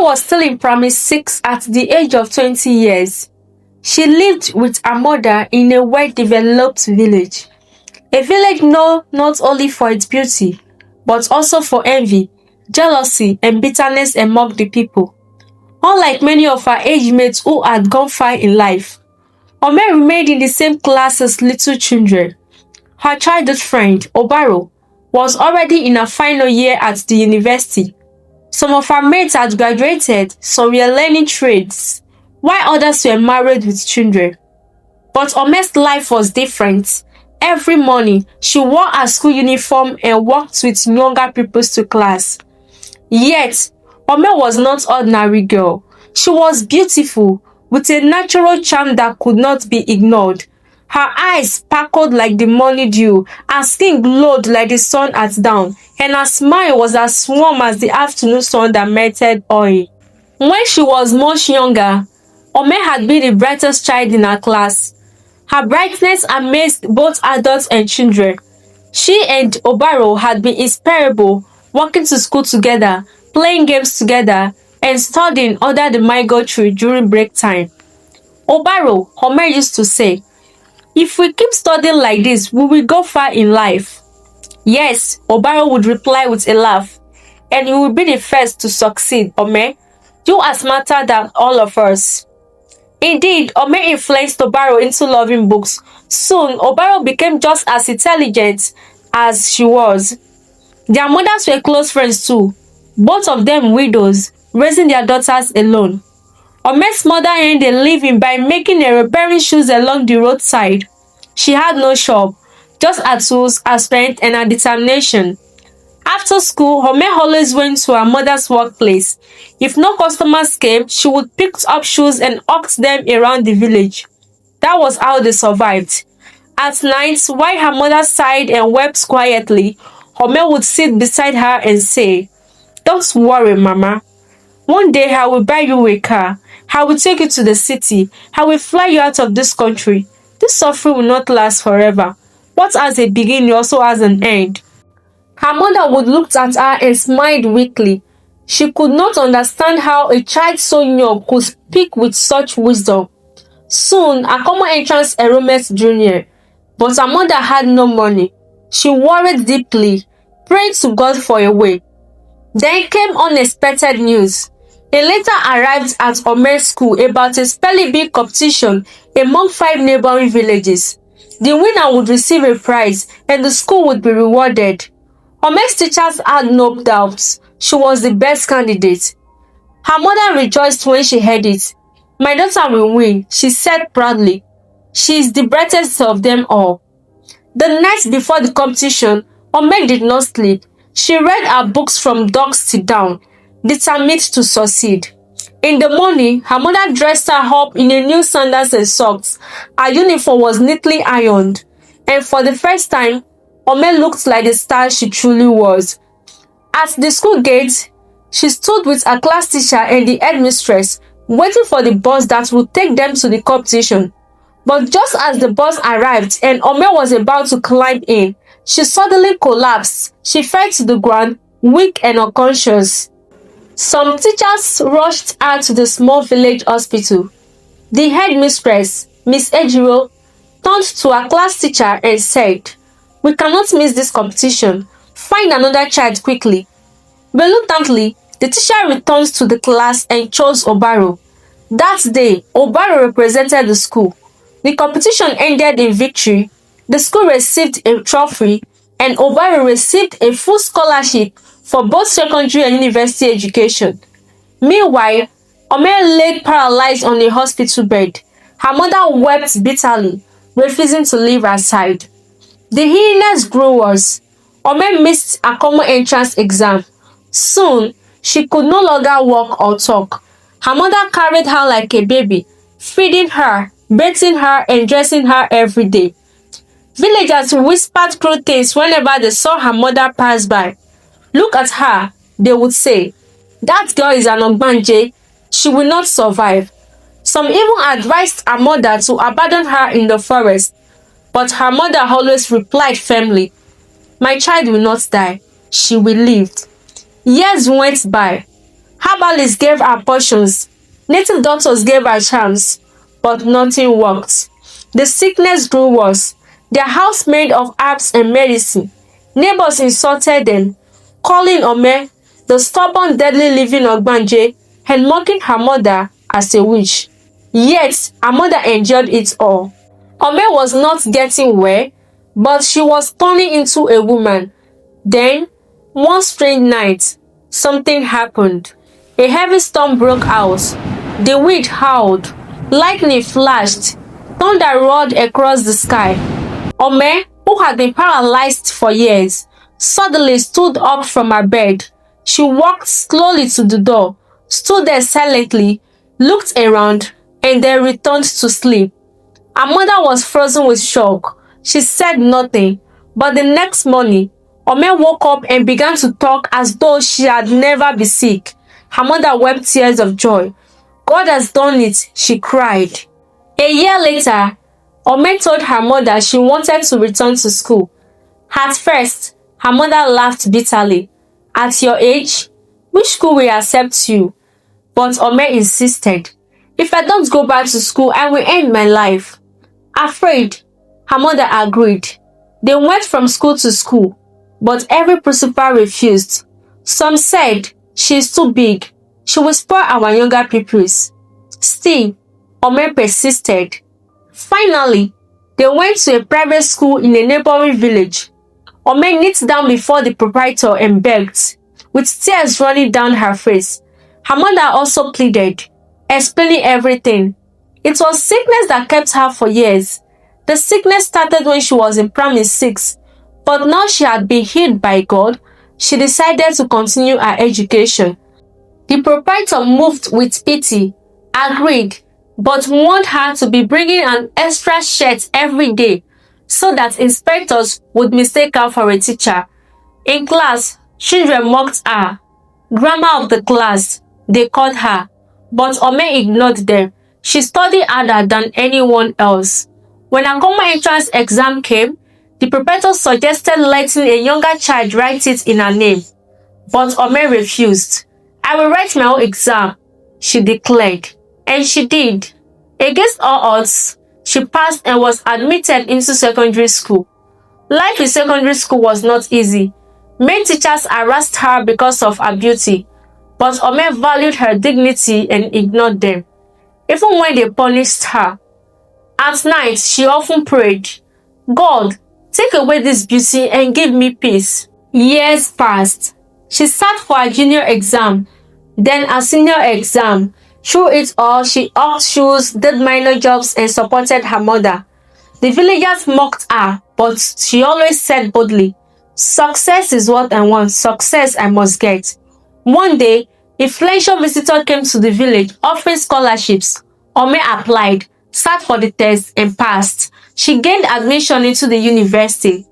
was still in primary 6 at the age of 20 years. She lived with her mother in a well-developed village. A village known not only for its beauty, but also for envy, jealousy, and bitterness among the people. Unlike many of her age mates who had gone far in life, Ome remained in the same class as little children. Her childhood friend, Obaro, was already in her final year at the university. Some of her mates had graduated, some were learning trades, while others were married with children. But Ome's life was different. Every morning, she wore her school uniform and walked with younger people to class. Yet, Ome was not an ordinary girl. She was beautiful, with a natural charm that could not be ignored. Her eyes sparkled like the morning dew, her skin glowed like the sun at dawn, and her smile was as warm as the afternoon sun that melted oil. When she was much younger, Ome had been the brightest child in her class. Her brightness amazed both adults and children. She and Obaro had been inseparable, walking to school together, playing games together, and studying under the mango tree during break time. Obaro, Ome used to say, "If we keep studying like this, we will go far in life." "Yes," Obaro would reply with a laugh, "and you will be the first to succeed, Ome. You are smarter than all of us." Indeed, Ome influenced Obaro into loving books. Soon, Obaro became just as intelligent as she was. Their mothers were close friends too, both of them widows, raising their daughters alone. Ome's mother earned a living by making and repairing shoes along the roadside. She had no shop, just her tools, her strength, and her determination. After school, Ome always went to her mother's workplace. If no customers came, she would pick up shoes and hawk them around the village. That was how they survived. At night, while her mother sighed and wept quietly, Ome would sit beside her and say, "Don't worry, Mama. One day I will buy you a car. I will take you to the city. I will fly you out of this country. This suffering will not last forever. What has a beginning also has an end." Her mother would look at her and smiled weakly. She could not understand how a child so young could speak with such wisdom. Soon, her common entrance enrollment drew near, but her mother had no money. She worried deeply, praying to God for a way. Then came unexpected news. A letter arrived at Ome's school about a spelling bee competition among 5 neighboring villages. The winner would receive a prize and the school would be rewarded. Ome's teachers had no doubts. She was the best candidate. Her mother rejoiced when she heard it. "My daughter will win," she said proudly. "She is the brightest of them all." The night before the competition, Ome did not sleep. She read her books from dusk till dawn, determined to succeed. In the morning, her mother dressed her up in a new sandals and socks. Her uniform was neatly ironed, and for the first time, Ome looked like the star she truly was. At the school gate, she stood with her class teacher and the headmistress, waiting for the bus that would take them to the competition. But just as the bus arrived and Ome was about to climb in, she suddenly collapsed. She fell to the ground, weak and unconscious. Some teachers rushed her to the small village hospital. The headmistress, Miss Ejiro, turned to her class teacher and said, "We cannot miss this competition. Find another child quickly." Reluctantly, the teacher returned to the class and chose Obaro. That day, Obaro represented the school. The competition ended in victory. The school received a trophy, and Obaro received a full scholarship for both secondary and university education. Meanwhile, Ome lay paralyzed on a hospital bed. Her mother wept bitterly, refusing to leave her side. The illness grew worse. Ome missed her common entrance exam. Soon, she could no longer walk or talk. Her mother carried her like a baby, feeding her, bathing her, and dressing her every day. Villagers whispered cruel things whenever they saw her mother pass by. "Look at her," they would say. "That girl is an ogbanje. She will not survive." Some even advised her mother to abandon her in the forest. But her mother always replied firmly, "My child will not die. She will live." Years went by. Herbalists gave her potions, native doctors gave her charms, but nothing worked. The sickness grew worse. Their house made of herbs and medicine. Neighbors insulted them, calling Ome the stubborn, deadly living Ogbanje and mocking her mother as a witch. Yet, her mother endured it all. Ome was not getting well, but she was turning into a woman. Then, one strange night, something happened. A heavy storm broke out. The wind howled, lightning flashed, thunder roared across the sky. Ome, who had been paralyzed for years, suddenly stood up from her bed. She walked slowly to the door, stood there silently, looked around, and then returned to sleep. Her mother was frozen with shock. She said nothing, but the next morning, Ome woke up and began to talk as though she had never been sick. Her mother wept tears of joy. God has done it, she cried. A year later, Ome told her mother she wanted to return to school. At first, her mother laughed bitterly. At your age, which school will accept you? But Ome insisted. If I don't go back to school, I will end my life. Afraid, her mother agreed. They went from school to school, but every principal refused. Some said she is too big. She will spoil our younger pupils. Still, Ome persisted. Finally, they went to a private school in a neighboring village. Ome knelt down before the proprietor and begged, with tears running down her face. Her mother also pleaded, explaining everything. It was sickness that kept her for years. The sickness started when she was in primary 6, but now she had been healed by God. She decided to continue her education. The proprietor, moved with pity, agreed, but warned her to be bringing an extra shirt every day so that inspectors would mistake her for a teacher. In class, children mocked her. Grammar of the class, they called her, but Ome ignored them. She studied harder than anyone else. When a common entrance exam came, the proprietor suggested letting a younger child write it in her name, but Ome refused. I will write my own exam, she declared, and she did. Against all odds, she passed and was admitted into secondary school. Life in secondary school was not easy. Many teachers harassed her because of her beauty, but Ome valued her dignity and ignored them, even when they punished her. At night, she often prayed, God, take away this beauty and give me peace. Years passed. She sat for her junior exam, then her senior exam. Through it all, she hawked shoes, did minor jobs, and supported her mother. The villagers mocked her, but she always said boldly, success is what I want, success I must get. One day, a influential visitor came to the village offering scholarships. Ome applied, sat for the test, and passed. She gained admission into the university.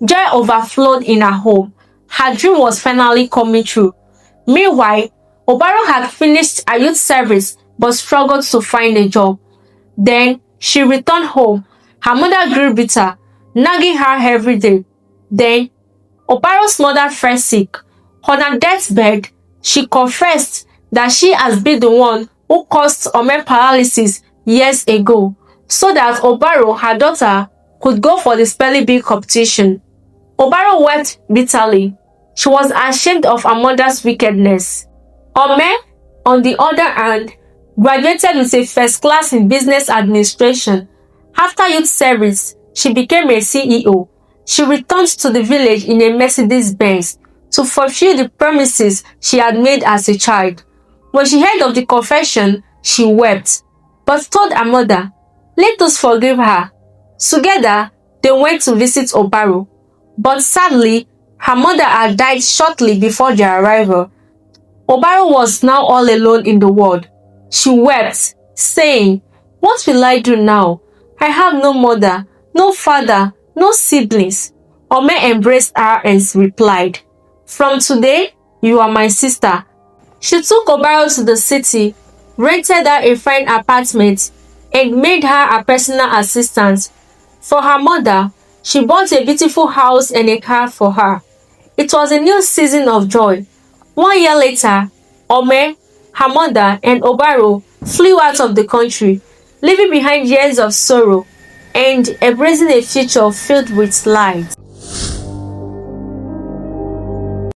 Joy overflowed in her home. Her dream was finally coming true. Meanwhile, Obaro had finished her youth service but struggled to find a job. Then, she returned home. Her mother grew bitter, nagging her every day. Then, Obaro's mother fell sick. On her deathbed, she confessed that she has been the one who caused Ome paralysis years ago, so that Obaro, her daughter, could go for the spelling bee competition. Obaro wept bitterly. She was ashamed of her mother's wickedness. Ome, on the other hand, graduated with a first class in business administration. After youth service, she became a CEO. She returned to the village in a Mercedes-Benz to fulfill the promises she had made as a child. When she heard of the confession, she wept, but told her mother, let us forgive her. Together, they went to visit Obaro, but sadly, her mother had died shortly before their arrival. Obaro was now all alone in the world. She wept, saying, what will I do now? I have no mother, no father, no siblings. Ome embraced her and replied, from today, you are my sister. She took Obaro to the city, rented her a fine apartment, and made her a personal assistant. For her mother, she bought a beautiful house and a car for her. It was a new season of joy. 1 year later, Ome, her mother, and Obaro flew out of the country, leaving behind years of sorrow and embracing a future filled with light.